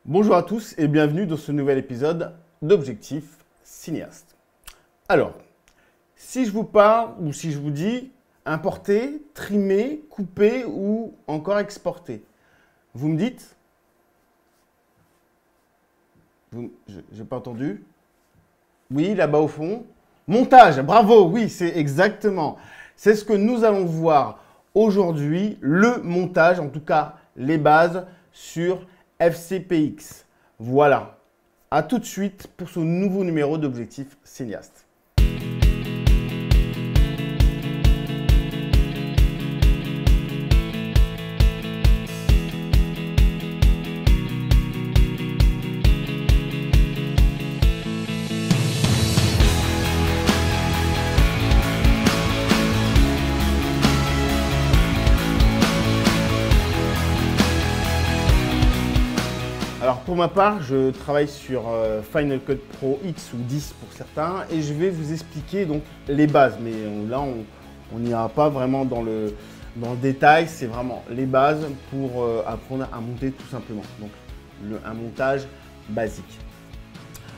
Bonjour à tous et bienvenue dans ce nouvel épisode d'Objectif Cinéaste. Alors, si je vous parle ou si je vous dis importer, trimer, couper ou encore exporter, vous me dites? J'ai pas entendu. Oui, là-bas au fond. Montage, bravo, oui, c'est exactement. C'est ce que nous allons voir aujourd'hui, le montage, en tout cas les bases sur FCPX. Voilà. À tout de suite pour ce nouveau numéro d'Objectif Cinéaste. Alors pour ma part, je travaille sur Final Cut Pro X ou 10 pour certains et je vais vous expliquer donc les bases. Mais là, on n'ira pas vraiment dans le détail, c'est vraiment les bases pour apprendre à monter tout simplement. Donc un montage basique.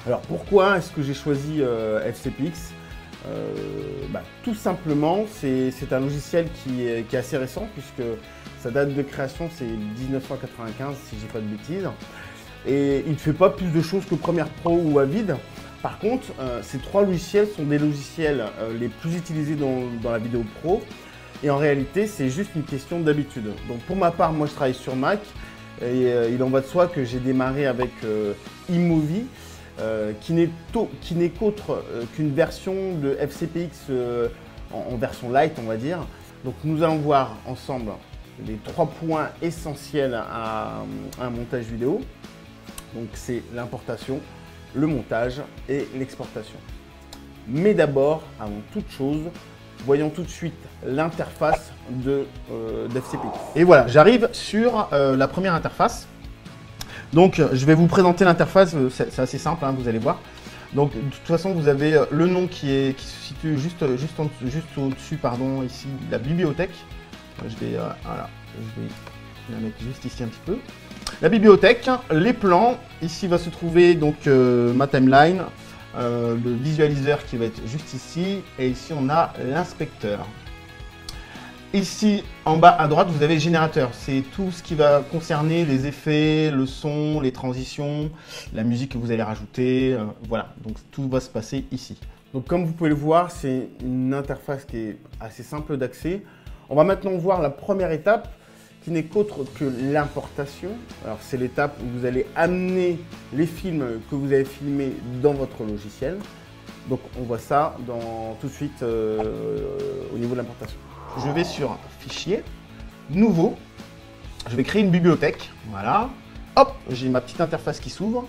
Alors pourquoi est-ce que j'ai choisi FCPX? Tout simplement, c'est un logiciel qui est assez récent puisque sa date de création c'est 1995 si je dis pas de bêtises. Et il ne fait pas plus de choses que Premiere Pro ou Avid. Par contre, ces trois logiciels sont des logiciels les plus utilisés dans la vidéo pro. Et en réalité, c'est juste une question d'habitude. Donc pour ma part, moi je travaille sur Mac. Et il en va de soi que j'ai démarré avec iMovie, qui n'est qu'autre qu'une version de FCPX en version light, on va dire. Donc nous allons voir ensemble les trois points essentiels à un montage vidéo. Donc c'est l'importation, le montage et l'exportation. Mais d'abord, avant toute chose, voyons tout de suite l'interface d'FCPX. Et voilà, j'arrive sur la première interface. Donc je vais vous présenter l'interface, c'est assez simple, hein, vous allez voir. Donc de toute façon, vous avez le nom qui se situe juste au-dessus, pardon, ici, la bibliothèque. Je vais la mettre juste ici un petit peu. La bibliothèque, les plans, ici va se trouver donc ma timeline, le visualiseur qui va être juste ici, et ici on a l'inspecteur. Ici en bas à droite vous avez le générateur, c'est tout ce qui va concerner les effets, le son, les transitions, la musique que vous allez rajouter, voilà, donc tout va se passer ici. Donc comme vous pouvez le voir, c'est une interface qui est assez simple d'accès. On va maintenant voir la première étape, qui n'est qu'autre que l'importation. Alors c'est l'étape où vous allez amener les films que vous avez filmés dans votre logiciel. Donc on voit ça tout de suite au niveau de l'importation. Je vais sur Fichier, Nouveau. Je vais créer une bibliothèque. Voilà. Hop, j'ai ma petite interface qui s'ouvre.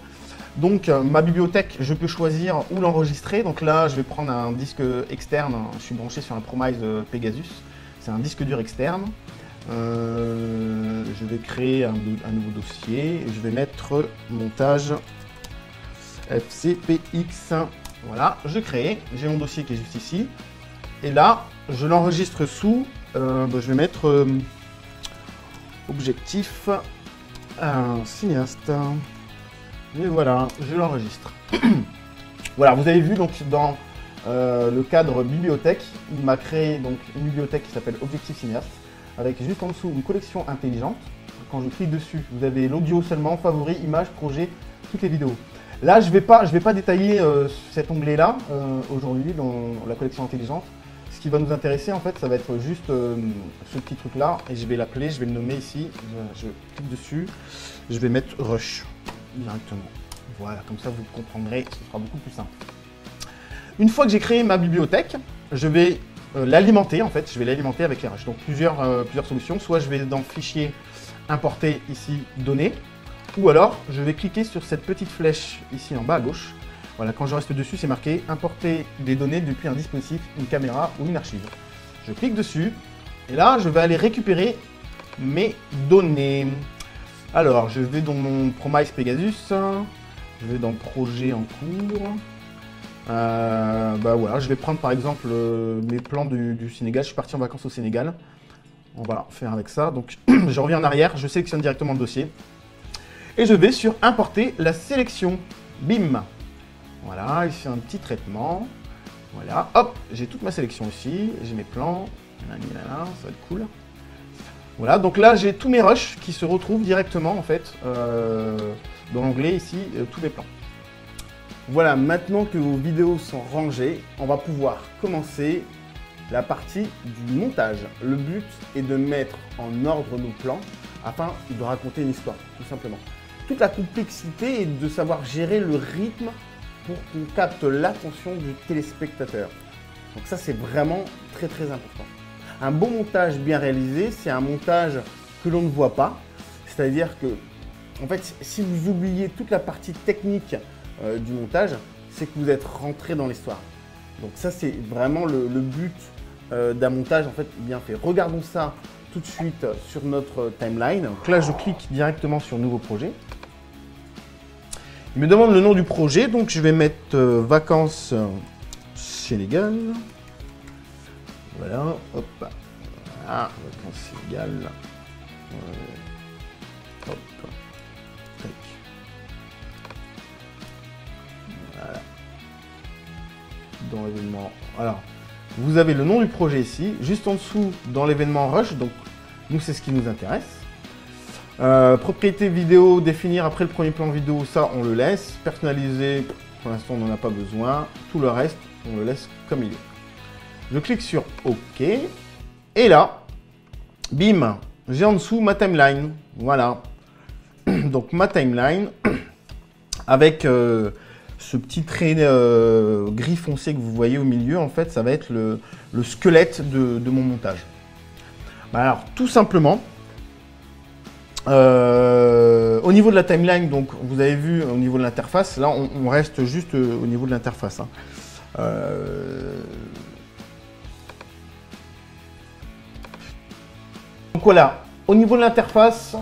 Donc ma bibliothèque, je peux choisir où l'enregistrer. Donc là, je vais prendre un disque externe. Je suis branché sur un Promise Pegasus. C'est un disque dur externe. Je vais créer un nouveau dossier et je vais mettre montage FCPX. Voilà, je crée, j'ai mon dossier qui est juste ici. Et là, je l'enregistre sous, je vais mettre Objectif Cinéaste. Et voilà, je l'enregistre. Voilà, vous avez vu donc dans le cadre bibliothèque, il m'a créé donc une bibliothèque qui s'appelle Objectif Cinéaste, avec juste en dessous une collection intelligente. Quand je clique dessus, vous avez l'audio seulement, favoris, images, projets, toutes les vidéos. Là, je vais pas détailler cet onglet-là aujourd'hui dans la collection intelligente. Ce qui va nous intéresser, en fait, ça va être juste ce petit truc-là. Et je vais l'appeler, je vais le nommer ici. Je clique dessus. Je vais mettre Rush directement. Voilà, comme ça, vous comprendrez, ce sera beaucoup plus simple. Une fois que j'ai créé ma bibliothèque, je vais l'alimenter en fait, je vais l'alimenter avec les Rush. Donc plusieurs solutions, soit je vais dans Fichier, Importer ici, Données, ou alors je vais cliquer sur cette petite flèche ici en bas à gauche. Voilà, quand je reste dessus, c'est marqué Importer des données depuis un dispositif, une caméra ou une archive. Je clique dessus, et là je vais aller récupérer mes données. Alors, je vais dans mon Promise Pegasus, je vais dans Projet en cours. Voilà, je vais prendre par exemple mes plans du Sénégal. Je suis parti en vacances au Sénégal. On va faire avec ça. Donc je reviens en arrière, je sélectionne directement le dossier. Et je vais sur importer la sélection. Bim. Voilà, ici un petit traitement. Voilà, hop, j'ai toute ma sélection ici. J'ai mes plans. Ça va être cool. Voilà, donc là j'ai tous mes rushs qui se retrouvent directement en fait dans l'onglet ici, tous les plans. Voilà, maintenant que vos vidéos sont rangées, on va pouvoir commencer la partie du montage. Le but est de mettre en ordre nos plans afin de raconter une histoire, tout simplement. Toute la complexité est de savoir gérer le rythme pour qu'on capte l'attention du téléspectateur. Donc ça, c'est vraiment très très important. Un bon montage bien réalisé, c'est un montage que l'on ne voit pas. C'est-à-dire que, en fait, si vous oubliez toute la partie technique du montage, c'est que vous êtes rentré dans l'histoire. Donc ça, c'est vraiment le but d'un montage en fait bien fait. Regardons ça tout de suite sur notre timeline. Donc là, je clique directement sur Nouveau projet. Il me demande le nom du projet, donc je vais mettre Vacances Sénégal. Voilà, hop. Voilà, Vacances Sénégal. Hop. Tac. Voilà. Dans l'événement. Alors, vous avez le nom du projet ici, juste en dessous dans l'événement Rush, donc nous c'est ce qui nous intéresse. Propriété vidéo, définir après le premier plan vidéo, ça on le laisse. Personnaliser, pour l'instant on n'en a pas besoin. Tout le reste, on le laisse comme il est. Je clique sur OK. Et là, bim, j'ai en dessous ma timeline. Voilà. Donc ma timeline avec ce petit trait gris foncé que vous voyez au milieu, en fait, ça va être le squelette de mon montage. Alors, tout simplement, au niveau de la timeline, donc vous avez vu au niveau de l'interface, là on reste juste au niveau de l'interface. Hein. Donc voilà, au niveau de l'interface,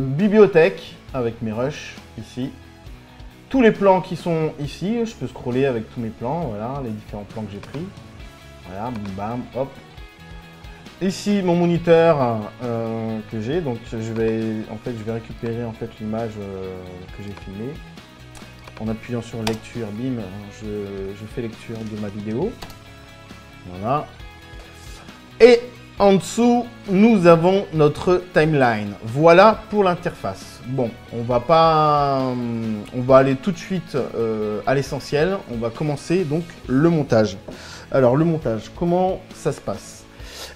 bibliothèque avec mes rushs ici. Tous les plans qui sont ici, je peux scroller avec tous mes plans, voilà, les différents plans que j'ai pris. Voilà, bam, hop. Ici, mon moniteur que j'ai, donc je vais récupérer en fait l'image que j'ai filmée. En appuyant sur lecture, bim, je fais lecture de ma vidéo. Voilà. Et en dessous, nous avons notre timeline. Voilà pour l'interface. Bon, on va aller tout de suite à l'essentiel. On va commencer donc le montage. Alors le montage, comment ça se passe?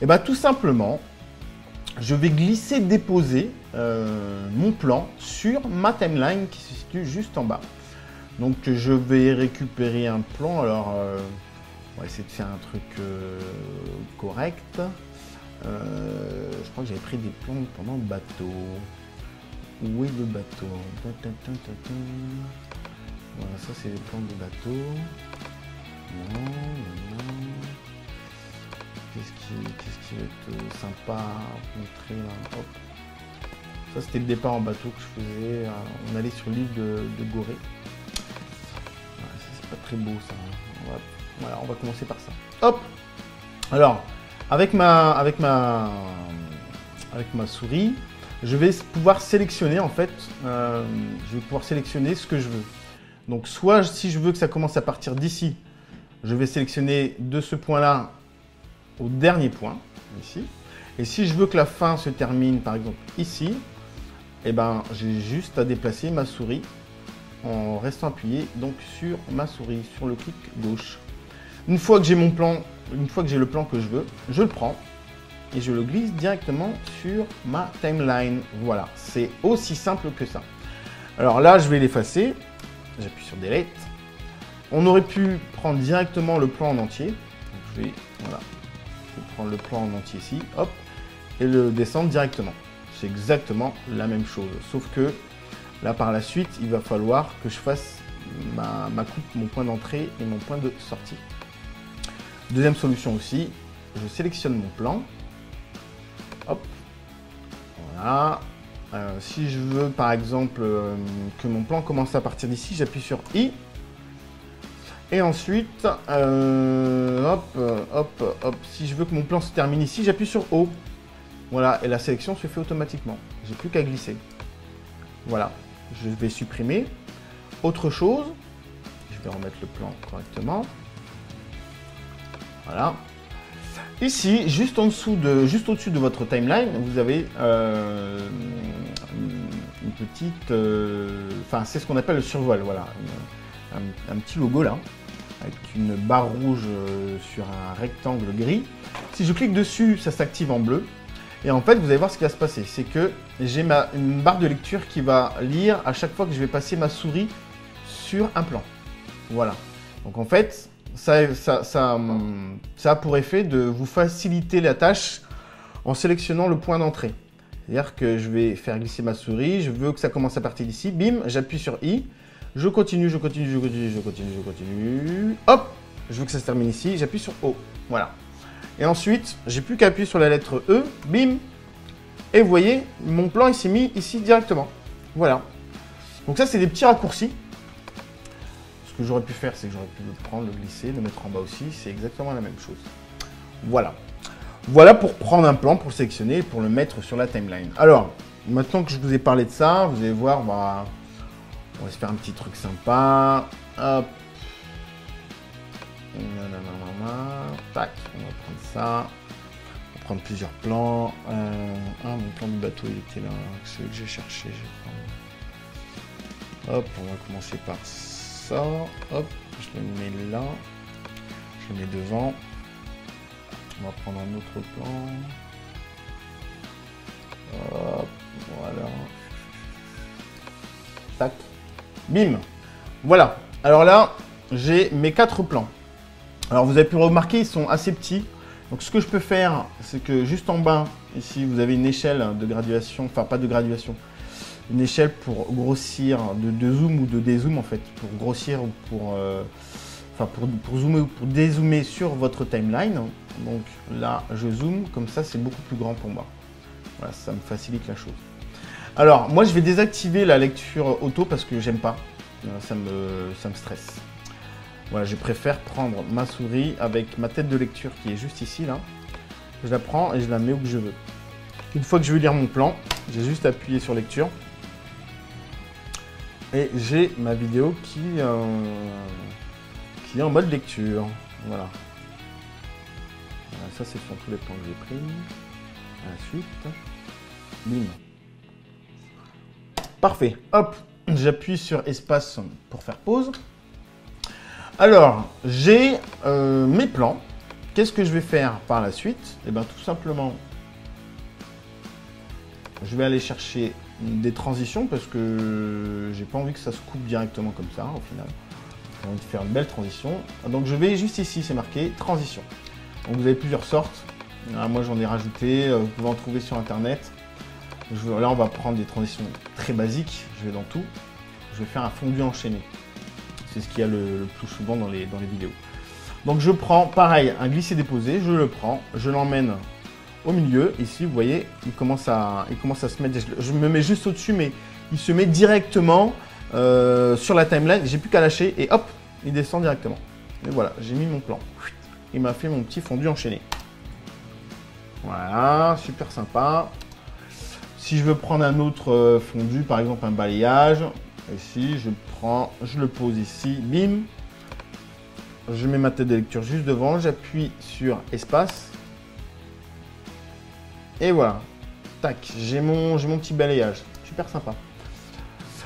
Eh bien tout simplement, je vais glisser, déposer mon plan sur ma timeline qui se situe juste en bas. Donc je vais récupérer un plan. Alors on va essayer de faire un truc correct. Je crois que j'avais pris des plans pendant le bateau. Où est le bateau? Voilà, ça c'est les plans du bateau. Non, non. Qu'est-ce qui va être sympa à montrer là? Hop. Ça c'était le départ en bateau que je faisais. On allait sur l'île de Gorée. Voilà, ça c'est pas très beau ça. Voilà, on va commencer par ça. Hop. Alors, avec ma souris, je vais pouvoir sélectionner en fait. Je vais pouvoir sélectionner ce que je veux. Donc soit si je veux que ça commence à partir d'ici, je vais sélectionner de ce point-là au dernier point, ici. Et si je veux que la fin se termine, par exemple, ici, eh ben, j'ai juste à déplacer ma souris en restant appuyé donc sur ma souris, sur le clic gauche. Une fois que j'ai mon plan, une fois que j'ai le plan que je veux, je le prends et je le glisse directement sur ma timeline. Voilà, c'est aussi simple que ça. Alors là, je vais l'effacer. J'appuie sur Delete. On aurait pu prendre directement le plan en entier. Donc, je vais prendre le plan en entier ici, hop, et le descendre directement. C'est exactement la même chose, sauf que là par la suite, il va falloir que je fasse ma coupe, mon point d'entrée et mon point de sortie. Deuxième solution aussi, je sélectionne mon plan, hop, voilà. Si je veux par exemple que mon plan commence à partir d'ici, j'appuie sur I. Et ensuite, hop, si je veux que mon plan se termine ici, j'appuie sur O. Voilà, et la sélection se fait automatiquement. J'ai plus qu'à glisser. Voilà. je vais supprimer. Autre chose, je vais remettre le plan correctement. Voilà. Ici, juste au-dessus de votre timeline, vous avez une petite... Enfin, c'est ce qu'on appelle le survol, voilà. Un petit logo là, avec une barre rouge sur un rectangle gris. Si je clique dessus, ça s'active en bleu. Et en fait, vous allez voir ce qui va se passer. C'est que j'ai une barre de lecture qui va lire à chaque fois que je vais passer ma souris sur un plan. Voilà. Donc en fait, ça a pour effet de vous faciliter la tâche en sélectionnant le point d'entrée. C'est-à-dire que je vais faire glisser ma souris, je veux que ça commence à partir d'ici, bim, j'appuie sur I, je continue, hop, je veux que ça se termine ici, j'appuie sur O, voilà. Et ensuite, j'ai plus qu'à appuyer sur la lettre E, bim, et vous voyez, mon plan il s'est mis ici directement, voilà. Donc ça, c'est des petits raccourcis. Ce que j'aurais pu faire, c'est que j'aurais pu le prendre, le glisser, le mettre en bas aussi, c'est exactement la même chose. Voilà. Voilà pour prendre un plan, pour le sélectionner et pour le mettre sur la timeline. Alors, maintenant que je vous ai parlé de ça, vous allez voir, on va se faire un petit truc sympa. Hop. Tac, on va prendre ça. On va prendre plusieurs plans. Mon plan du bateau, il était là. Celui que j'ai cherché, Hop, on va commencer par ça. Hop, je le mets là. Je le mets devant. On va prendre un autre plan. Hop, voilà. Tac. Bim. Voilà. Alors là, j'ai mes 4 plans. Alors vous avez pu remarquer, ils sont assez petits. Donc ce que je peux faire, c'est que juste en bas, ici, vous avez une échelle de graduation. Enfin, pas de graduation. Une échelle pour grossir de zoom ou de dézoom en fait. Pour grossir ou pour... pour zoomer ou pour dézoomer sur votre timeline. Donc là, je zoome, comme ça, c'est beaucoup plus grand pour moi. Voilà, ça me facilite la chose. Alors, moi, je vais désactiver la lecture auto parce que j'aime pas. Ça me stresse. Voilà, je préfère prendre ma souris avec ma tête de lecture qui est juste ici, là. Je la prends et je la mets où que je veux. Une fois que je veux lire mon plan, j'ai juste appuyé sur lecture. Et j'ai ma vidéo qui est en mode lecture. Voilà. Ça, ce sont tous les plans que j'ai pris. Ensuite, bim. Parfait. Hop, j'appuie sur espace pour faire pause. Alors, j'ai mes plans. Qu'est-ce que je vais faire par la suite? Eh bien, tout simplement, je vais aller chercher des transitions parce que j'ai pas envie que ça se coupe directement comme ça, au final. J'ai envie de faire une belle transition. Donc, je vais juste ici, c'est marqué transition. Donc, vous avez plusieurs sortes. Moi, j'en ai rajouté. Vous pouvez en trouver sur Internet. Là, on va prendre des transitions très basiques. Je vais dans tout. Je vais faire un fondu enchaîné. C'est ce qu'il y a le plus souvent dans les vidéos. Donc, je prends, pareil, un glisser-déposer. Je le prends. Je l'emmène au milieu. Ici, vous voyez, il commence à se mettre... Je me mets juste au-dessus, mais il se met directement sur la timeline. J'ai plus qu'à lâcher et hop, il descend directement. Et voilà, j'ai mis mon plan. Il m'a fait mon petit fondu enchaîné. Voilà, super sympa. Si je veux prendre un autre fondu, par exemple un balayage, ici, je le pose ici, bim. Je mets ma tête de lecture juste devant, j'appuie sur espace. Et voilà, tac, j'ai mon petit balayage, super sympa.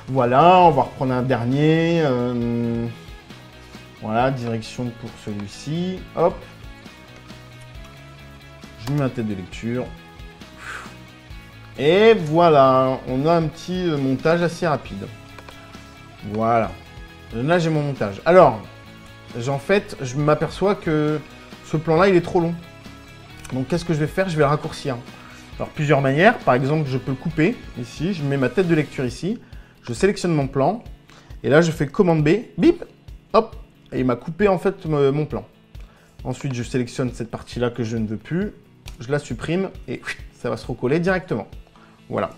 Voilà, on va reprendre un dernier. Voilà, direction pour celui-ci, hop. Je mets ma tête de lecture. Et voilà, on a un petit montage assez rapide. Voilà. Là, j'ai mon montage. Alors, en fait, je m'aperçois que ce plan-là, il est trop long. Donc, qu'est-ce que je vais faire? Je vais le raccourcir. Alors, plusieurs manières. Par exemple, je peux le couper ici. Je mets ma tête de lecture ici. Je sélectionne mon plan. Et là, je fais commande B. Bip. Hop. Et il m'a coupé, en fait, mon plan. Ensuite, je sélectionne cette partie-là que je ne veux plus. Je la supprime et ça va se recoller directement. Voilà.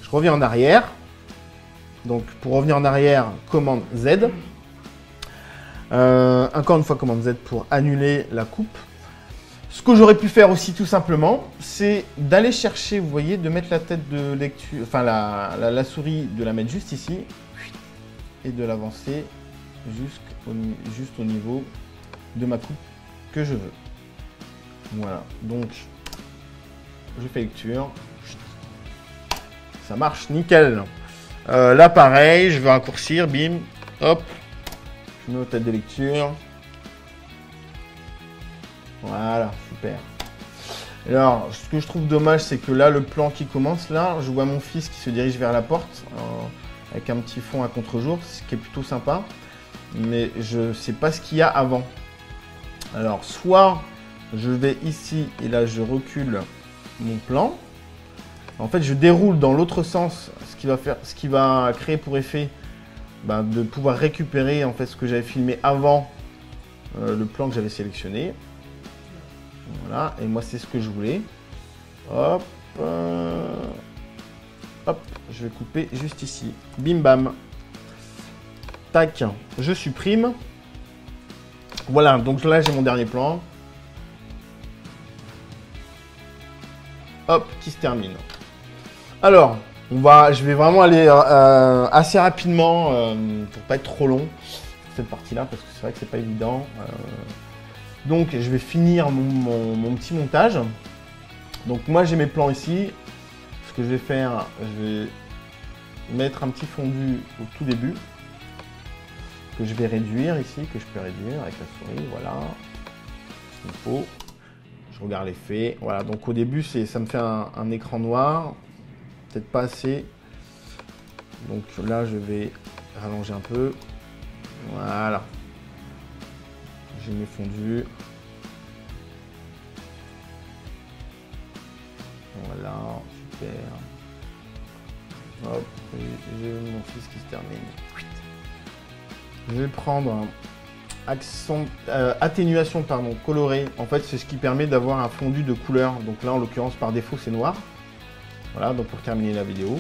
Je reviens en arrière. Donc, pour revenir en arrière, commande Z. Encore une fois, commande Z pour annuler la coupe. Ce que j'aurais pu faire aussi tout simplement, c'est d'aller chercher, vous voyez, de mettre la tête de lecture, enfin la souris, de la mettre juste ici et de l'avancer juste au niveau de ma coupe que je veux. Voilà, donc je fais lecture, ça marche nickel. Là pareil, je veux raccourcir, bim, hop, je mets aux têtes de lecture. Voilà, super. Alors, ce que je trouve dommage, c'est que là, le plan qui commence, là, je vois mon fils qui se dirige vers la porte, avec un petit fond à contre-jour, ce qui est plutôt sympa. Mais je ne sais pas ce qu'il y a avant. Alors, soit je vais ici, et là, je recule mon plan. En fait, je déroule dans l'autre sens, ce qui va créer pour effet de pouvoir récupérer en fait ce que j'avais filmé avant le plan que j'avais sélectionné. Voilà, et moi c'est ce que je voulais. Hop, hop, je vais couper juste ici. Bim bam. Tac, je supprime. Voilà, donc là j'ai mon dernier plan. Hop, qui se termine. Alors, je vais vraiment aller assez rapidement pour pas être trop long cette partie-là parce que c'est vrai que c'est pas évident. Donc, je vais finir mon petit montage. Donc, moi, j'ai mes plans ici. Ce que je vais faire, je vais mettre un petit fondu au tout début que je vais réduire ici, que je peux réduire avec la souris. Voilà, ce qu'il faut. Je regarde l'effet. Voilà, donc au début, ça me fait un écran noir. Peut-être pas assez. Donc là, je vais rallonger un peu. Voilà. J'ai mes fondus. Voilà, super. Hop, j'ai mon fils qui se termine. Je vais prendre atténuation colorée. En fait, c'est ce qui permet d'avoir un fondu de couleur. Donc là, en l'occurrence, par défaut, c'est noir. Voilà, donc pour terminer la vidéo.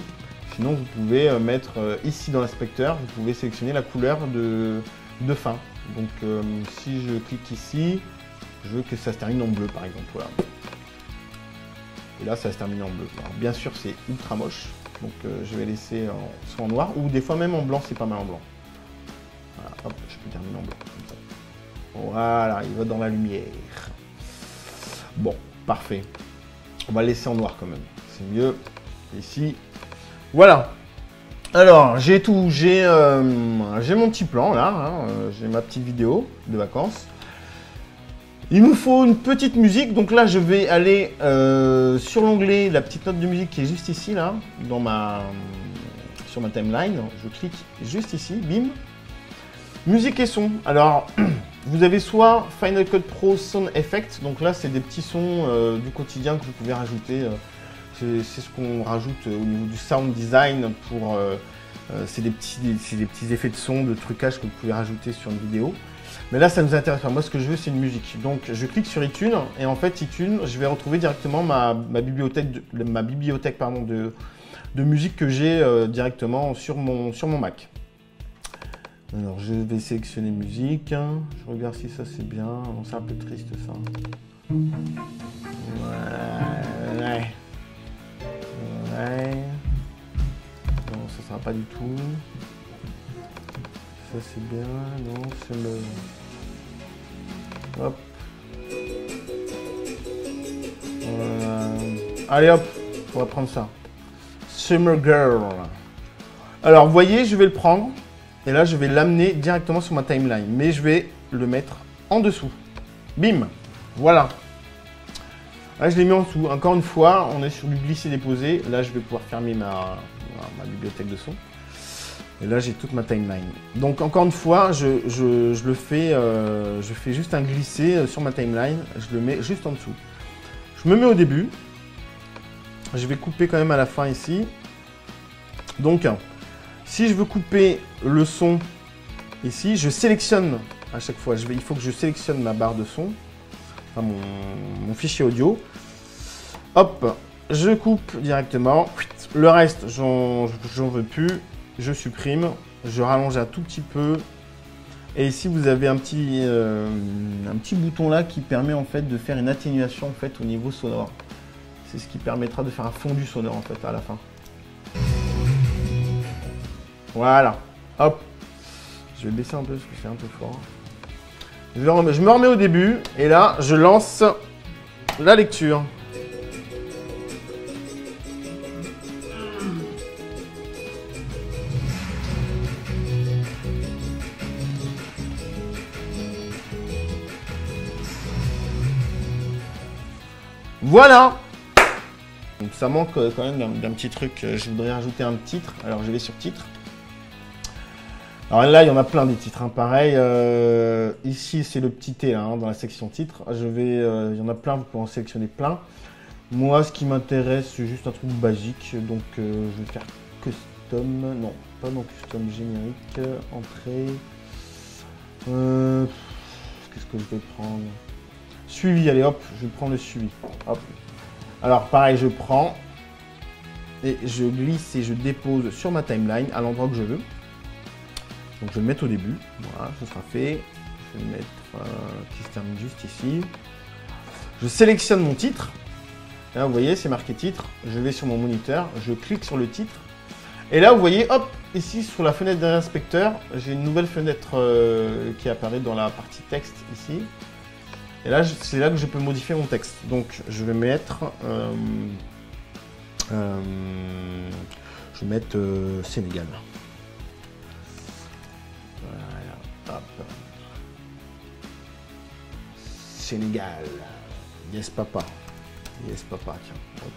Sinon, vous pouvez mettre ici dans l'inspecteur, vous pouvez sélectionner la couleur de fin. Donc si je clique ici, je veux que ça se termine en bleu par exemple. Voilà. Et là, ça se termine en bleu. Alors, bien sûr, c'est ultra moche. Donc je vais laisser soit en noir ou des fois même en blanc, c'est pas mal en blanc. Voilà, hop, je peux terminer en blanc. Voilà, il va dans la lumière. Bon, parfait. On va le laisser en noir quand même. C'est mieux. Ici. Voilà. Alors, j'ai tout. J'ai mon petit plan là. Hein, j'ai ma petite vidéo de vacances. Il nous faut une petite musique. Donc là, je vais aller sur l'onglet, la petite note de musique qui est juste ici, là, sur ma timeline. Je clique juste ici. Bim. Musique et son. Alors, vous avez soit Final Cut Pro Sound Effect. Donc là, c'est des petits sons du quotidien que vous pouvez rajouter. C'est ce qu'on rajoute au niveau du sound design pour. C'est des petits effets de son, de trucage que vous pouvez rajouter sur une vidéo. Mais là, ça ne nous intéresse pas. Moi, ce que je veux, c'est une musique. Donc, je clique sur iTunes et en fait, iTunes, je vais retrouver directement ma bibliothèque, de musique que j'ai directement sur mon Mac. Alors, je vais sélectionner musique. Je regarde si ça c'est bien. Non, c'est un peu triste ça. Ouais. Non, ça va pas du tout. Ça c'est bien. Non, c'est le. Hop. Allez hop, on va prendre ça. Summer Girl. Alors, vous voyez, je vais le prendre. Et là, je vais l'amener directement sur ma timeline. Mais je vais le mettre en dessous. Bim. Voilà. Là, je l'ai mis en dessous. Encore une fois, on est sur du glisser-déposer. Là, je vais pouvoir fermer ma bibliothèque de son. Et là, j'ai toute ma timeline. Donc, encore une fois, je fais juste un glisser sur ma timeline. Je le mets juste en dessous. Je me mets au début. Je vais couper quand même à la fin ici. Donc, si je veux couper le son ici, je sélectionne à chaque fois. Il faut que je sélectionne ma barre de son, enfin mon fichier audio. Hop, je coupe directement. Le reste, j'en veux plus. Je supprime. Je rallonge un tout petit peu. Et ici, vous avez un petit bouton là qui permet en fait de faire une atténuation en fait au niveau sonore. C'est ce qui permettra de faire un fondu sonore en fait à la fin. Voilà. Hop. Je vais baisser un peu parce que c'est un peu fort. Je me remets au début et là, je lance la lecture. Voilà. Donc ça manque quand même d'un petit truc. Je voudrais rajouter un titre. Alors je vais sur titre. Alors là, il y en a plein des titres, hein. Pareil, ici c'est le petit T là, hein, dans la section titre. Il y en a plein, vous pouvez en sélectionner plein. Moi, ce qui m'intéresse, c'est juste un truc basique. Donc je vais faire custom, non, pas dans custom, générique, entrée. Qu'est-ce que je vais prendre? Suivi, allez hop, je vais prendre le suivi. Hop. Alors pareil, je prends et je glisse et je dépose sur ma timeline à l'endroit que je veux. Donc je vais le mettre au début, voilà, ce sera fait. Je vais le mettre qui se termine juste ici. Je sélectionne mon titre. Là, vous voyez, c'est marqué titre. Je vais sur mon moniteur, je clique sur le titre. Et là, vous voyez, hop, ici sur la fenêtre d'un inspecteur, j'ai une nouvelle fenêtre qui apparaît dans la partie texte ici. Et là, c'est là que je peux modifier mon texte. Donc, je vais mettre, Sénégal. Voilà, hop. Sénégal. Yes papa. Yes papa, tiens. Hop.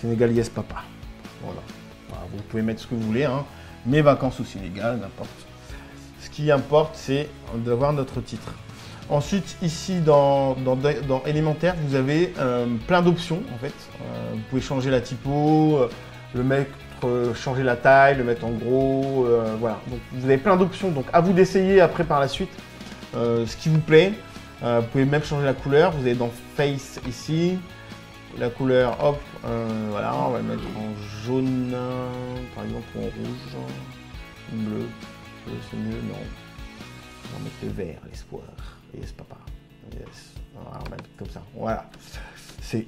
Sénégal, yes papa. Voilà. Voilà. Vous pouvez mettre ce que vous voulez, hein. Mes vacances au Sénégal, n'importe. Ce qui importe, c'est d'avoir notre titre. Ensuite, ici, dans élémentaire, vous avez plein d'options, en fait. Vous pouvez changer la typo, le mettre, changer la taille, le mettre en gros, voilà. Donc, vous avez plein d'options. Donc, à vous d'essayer après, par la suite, ce qui vous plaît. Vous pouvez même changer la couleur. Vous avez dans Face, ici, la couleur, hop, voilà, on va le mettre en jaune, par exemple, ou en rouge, bleu, c'est mieux, non. On va mettre le vert, l'espoir. Yes, papa. Yes. Voilà, on va mettre comme ça. Voilà. C'est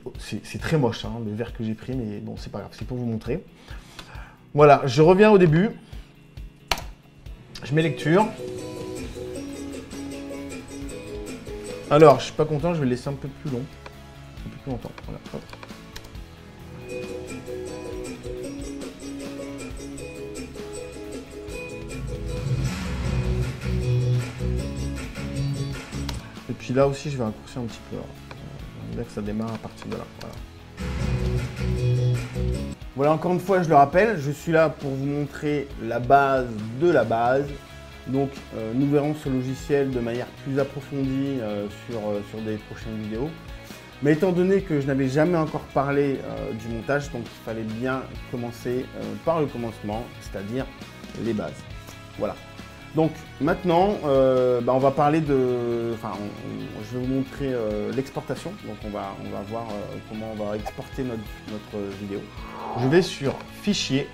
très moche, hein, le vert que j'ai pris, mais bon, c'est pas grave, c'est pour vous montrer. Voilà, je reviens au début. Je mets lecture. Alors, je suis pas content, je vais le laisser un peu plus long. Un peu plus longtemps. Voilà, hop. Et puis là aussi, je vais raccourcir un petit peu. On va dire que ça démarre à partir de là. Voilà. Voilà, encore une fois, je le rappelle, je suis là pour vous montrer la base de la base. Donc, nous verrons ce logiciel de manière plus approfondie sur des prochaines vidéos. Mais étant donné que je n'avais jamais encore parlé du montage, donc il fallait bien commencer par le commencement, c'est-à-dire les bases. Voilà. Donc maintenant, on va parler de... Enfin, je vais vous montrer l'exportation. Donc on va voir comment on va exporter notre vidéo. Je vais sur Fichier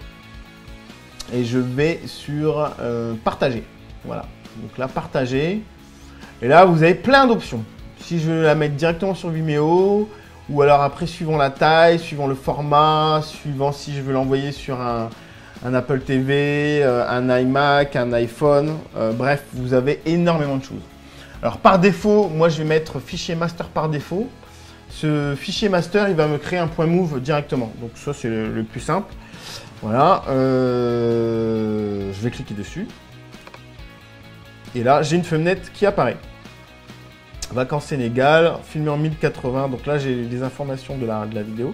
et je vais sur Partager. Voilà. Donc là, Partager. Et là, vous avez plein d'options. Si je veux la mettre directement sur Vimeo, ou alors après, suivant la taille, suivant le format, suivant si je veux l'envoyer sur un Apple TV, un iMac, un iPhone, bref, vous avez énormément de choses. Alors par défaut, moi je vais mettre fichier master par défaut. Ce fichier master, il va me créer un point move directement. Donc ça c'est le plus simple. Voilà, je vais cliquer dessus. Et là, j'ai une fenêtre qui apparaît. Vacances Sénégal, filmé en 1080. Donc là, j'ai des informations de la vidéo.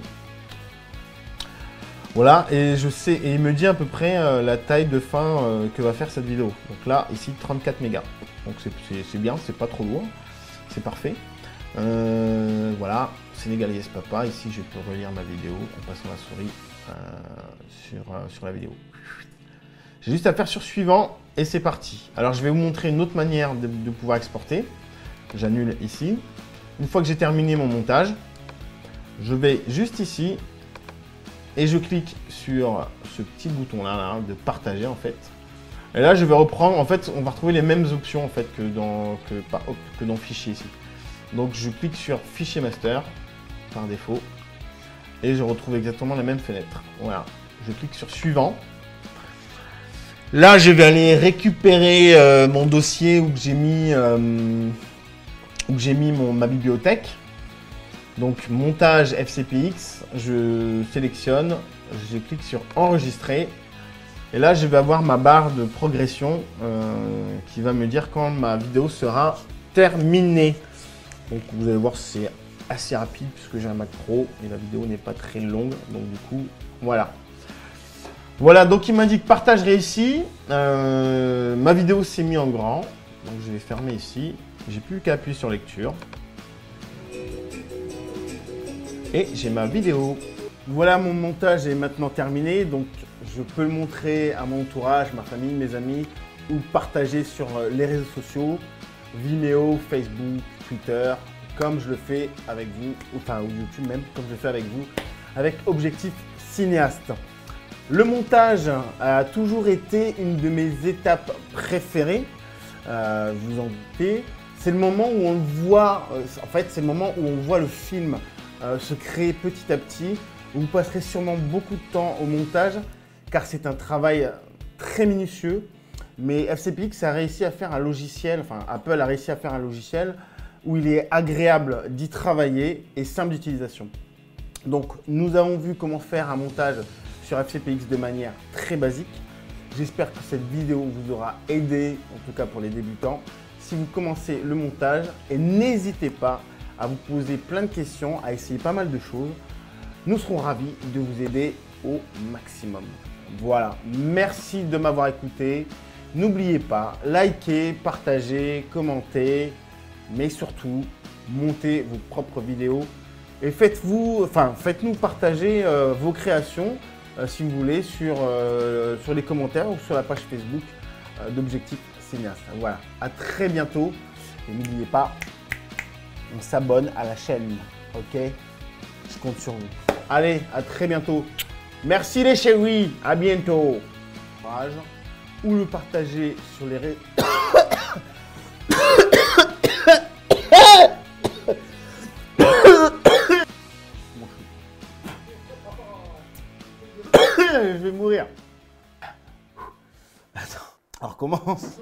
Voilà, et je sais, et il me dit à peu près la taille de fin que va faire cette vidéo. Donc là, ici, 34 mégas. Donc c'est bien, c'est pas trop lourd, c'est parfait. Voilà, Sénégal Yes Papa. Ici, je peux relire ma vidéo en passant la souris sur la vidéo. J'ai juste à faire sur suivant et c'est parti. Alors, je vais vous montrer une autre manière de pouvoir exporter. J'annule ici. Une fois que j'ai terminé mon montage, je vais juste ici. Et je clique sur ce petit bouton là, de partager en fait. Et là, je vais reprendre, en fait, on va retrouver les mêmes options en fait que dans Fichier ici. Donc, je clique sur Fichier Master, par défaut, et je retrouve exactement la même fenêtre. Voilà, je clique sur Suivant. Là, je vais aller récupérer mon dossier où j'ai mis, ma bibliothèque. Donc, montage FCPX, je sélectionne, je clique sur Enregistrer. Et là, je vais avoir ma barre de progression qui va me dire quand ma vidéo sera terminée. Donc, vous allez voir, c'est assez rapide puisque j'ai un Mac Pro et la vidéo n'est pas très longue. Donc, du coup, voilà. Voilà, donc il m'indique partage réussi. Ma vidéo s'est mise en grand. Donc, je vais fermer ici. J'ai plus qu'à appuyer sur lecture. Et j'ai ma vidéo. Voilà, mon montage est maintenant terminé, donc je peux le montrer à mon entourage, ma famille, mes amis, ou partager sur les réseaux sociaux, Vimeo, Facebook, Twitter, comme je le fais avec vous, enfin ou YouTube même, comme je le fais avec vous, avec Objectif Cinéaste. Le montage a toujours été une de mes étapes préférées, vous en doutez. C'est le moment où on le voit, en fait c'est le moment où on voit le film se créer petit à petit. Vous passerez sûrement beaucoup de temps au montage car c'est un travail très minutieux. Mais FCPX a réussi à faire un logiciel, enfin Apple a réussi à faire un logiciel où il est agréable d'y travailler et simple d'utilisation. Donc nous avons vu comment faire un montage sur FCPX de manière très basique. J'espère que cette vidéo vous aura aidé, en tout cas pour les débutants, si vous commencez le montage. Et n'hésitez pas à vous poser plein de questions, à essayer pas mal de choses. Nous serons ravis de vous aider au maximum. Voilà, merci de m'avoir écouté. N'oubliez pas, likez, partagez, commentez, mais surtout, montez vos propres vidéos et faites-nous partager vos créations, si vous voulez, sur les commentaires ou sur la page Facebook d'Objectif Cinéaste. Voilà, à très bientôt et n'oubliez pas, on s'abonne à la chaîne, ok? Je compte sur vous. Allez, à très bientôt. Merci les chéris, à bientôt. Ou le partager sur les réseaux. Je vais mourir. Attends, on recommence.